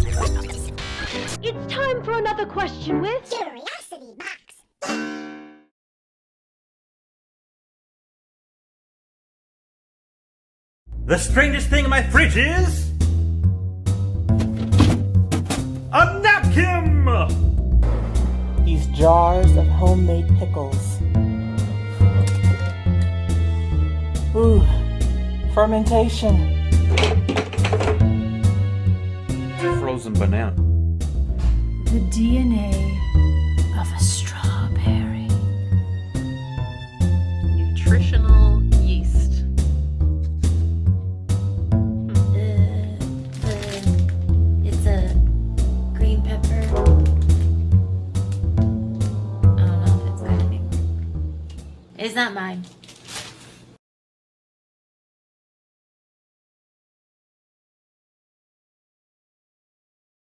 It's time for another question with Curiosity Box. The strangest thing in my fridge is a napkin! These jars of homemade pickles. Ooh, fermentation. Frozen banana. the DNA of a strawberry. Nutritional yeast. It's a green pepper. I don't know if it's good anymore. It's not mine.